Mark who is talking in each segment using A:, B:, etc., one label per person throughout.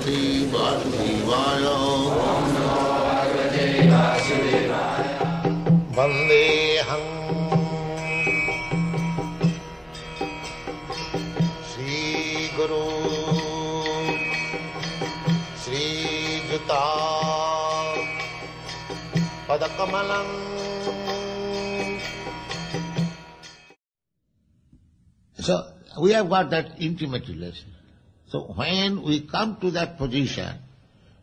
A: Bhagavate Vasudevaya. Vandeham Sri Guru Sri Juta Padakamalam. So we have got that intimate relation. So when we come to that position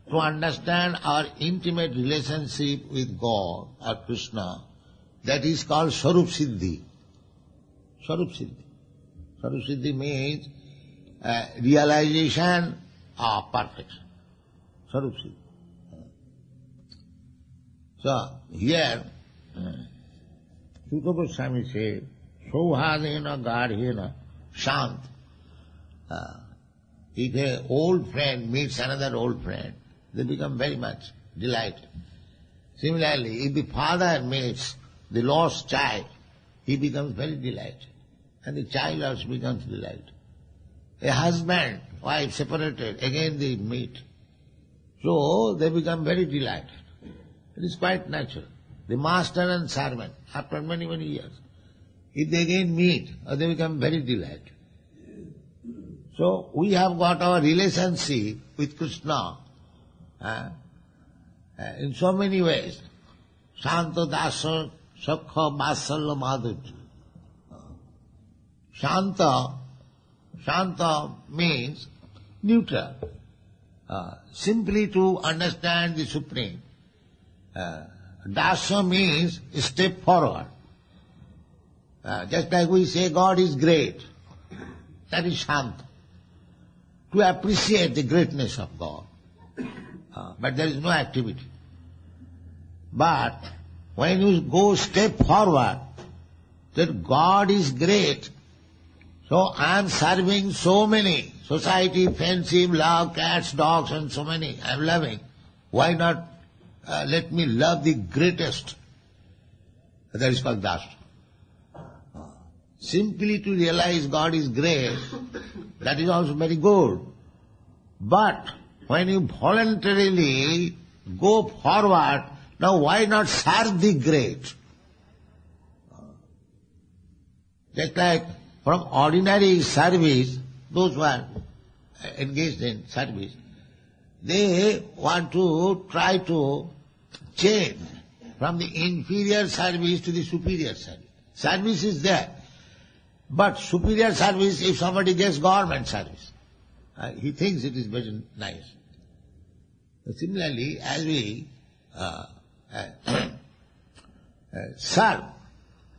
A: to understand our intimate relationship with God or Krishna, that is called Swarup Siddhi. Swarup Siddhi. Swarup Siddhi means realization of perfection. Swarup Siddhi. So here, Sutta Goswami says, Sauhadena Garhena Shant. If an old friend meets another old friend, they become very much delighted. Similarly, if the father meets the lost child, he becomes very delighted. And the child also becomes delighted. A husband, wife separated, again they meet. So they become very delighted. It is quite natural. The master and servant, after many, many years, if they again meet, they become very delighted. So we have got our relationship with Krishna in so many ways. Shanta Dasa Sakha Vasalya Madhurya. Shanta means neutral. Simply to understand the Supreme. Dasa means step forward. Just like we say God is great, that is Shanta. To appreciate the greatness of God. But there is no activity. But when you go step forward, that God is great, so I am serving so many, society, friendship, love, cats, dogs and so many, I am loving. Why not let me love the greatest? That is called Dasa. Simply to realize God is great, that is also very good. But when you voluntarily go forward, now why not serve the great? Just like from ordinary service, those who are engaged in service, they want to try to change from the inferior service to the superior service. Service is there. But superior service, if somebody gets government service, he thinks it is very nice. Similarly, as we serve,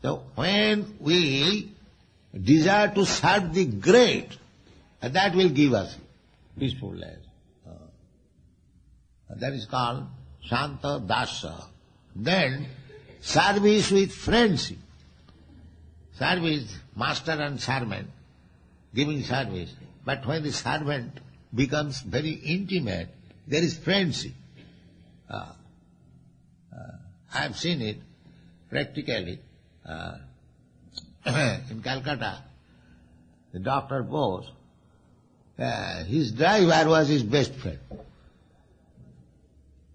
A: so when we desire to serve the great, that will give us peaceful life. That is called Shanta Dasa. Then service with friendship. Service, master and servant, giving service. But when the servant becomes very intimate, there is friendship. I have seen it practically in Calcutta. The Dr. Bose, his driver was his best friend.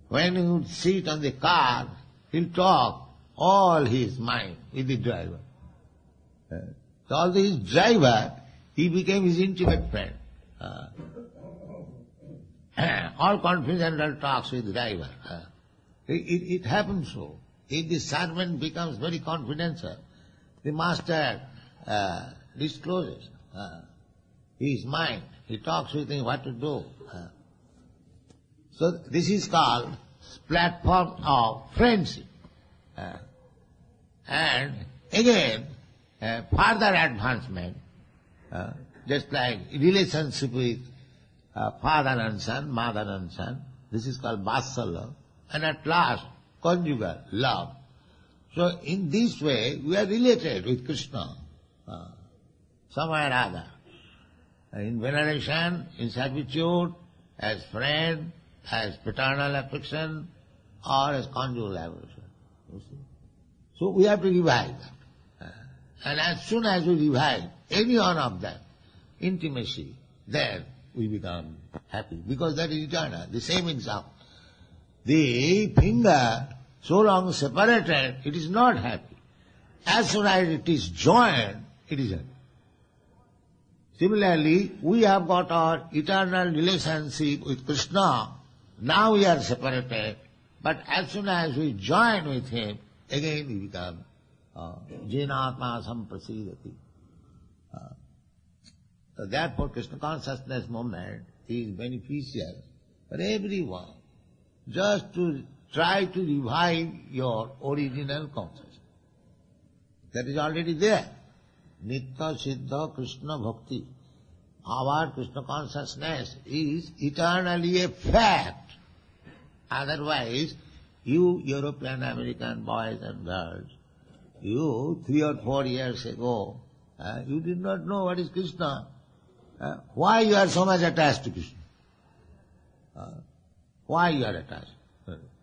A: When he would sit on the car, he'll talk all his mind with the driver. So although his driver, he became his intimate friend. All confidential talks with the driver. It happens so. If the servant becomes very confidential, the master discloses his mind. He talks with him what to do. So this is called platform of friendship. And again, further advancement, just like relationship with father and son, mother and son, this is called Vasalya, and at last, conjugal love. So in this way, we are related with Krishna, some way or other. In veneration, in servitude, as friend, as paternal affection, or as conjugal affection. You see? So we have to revive that. And as soon as we revive any one of them, intimacy, then we become happy, because that is eternal. The same example. The finger, so long separated, it is not happy. As soon as it is joined, it is happy. Similarly, we have got our eternal relationship with Krishna. Now we are separated, but as soon as we join with Him, again we become Jenatma Samprasidati. So therefore Krishna consciousness movement is beneficial for everyone, just to try to revive your original consciousness. That is already there. Nitya Siddha Krishna Bhakti. Our Krishna consciousness is eternally a fact. Otherwise, you European American boys and girls, you 3 or 4 years ago, you did not know what is Krishna. Why you are so much attached to Krishna? Why you are attached?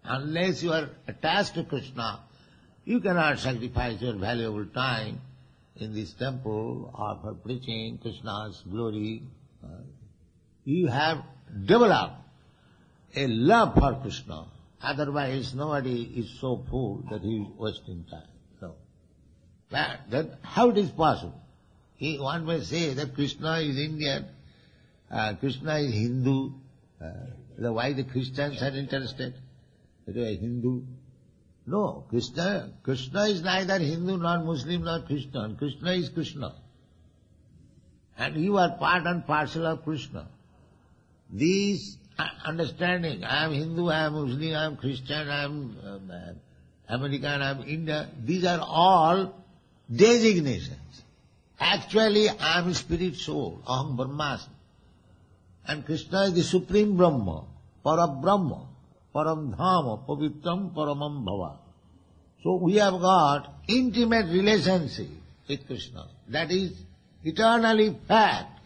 A: Unless you are attached to Krishna, you cannot sacrifice your valuable time in this temple or for preaching Krishna's glory. You have developed a love for Krishna. Otherwise, nobody is so fool that he is wasting time. No. That how it is possible? One may say that Krishna is Indian, Krishna is Hindu. Why the Christians are interested? That you are Hindu. No, Krishna is neither Hindu nor Muslim nor Christian. Krishna is Krishna. And you are part and parcel of Krishna. These understanding, I am Hindu, I am Muslim, I am Christian, I am American, I am Indian, these are all designations. Actually, I am spirit soul, Aham Brahmasmi. And Krishna is the supreme Brahma, Parabrahma, Param Dhama, Pavitram Paramam Bhava. So we have got intimate relationship with Krishna. That is eternally fact.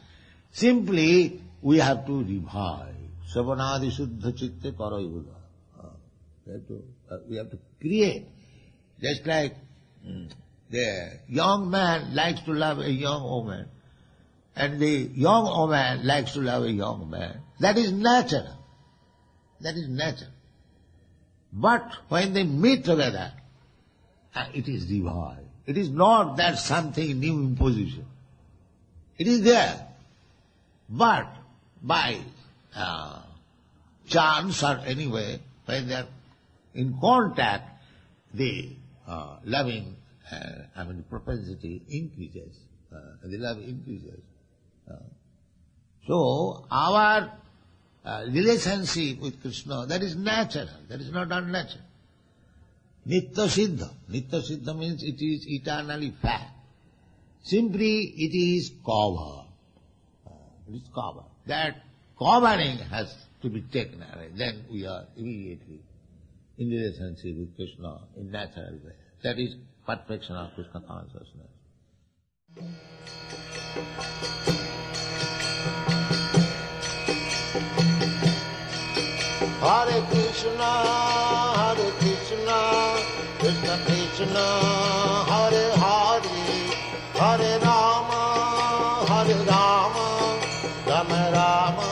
A: Simply, we have to revive. Savanadi Suddha Chitte Parayuda. We have to create. Just like the young man likes to love a young woman, and the young woman likes to love a young man. That is natural. That is natural. But when they meet together, it is revived. It is not that something new imposition. It is there. But by chance or anyway, when they are in contact, the loving, propensity increases. The love increases. So our relationship with Krishna, that is natural, that is not unnatural. Nitya Siddha. Nitya Siddha means it is eternally fact. Simply it is covered. It is covered. That covering has to be taken away. Then we are immediately in relationship with Krishna in natural way. That is perfection of Krishna consciousness. Hare Krishna, Krishna Krishna, Hare Hare, Hare Rama, Rama Rama,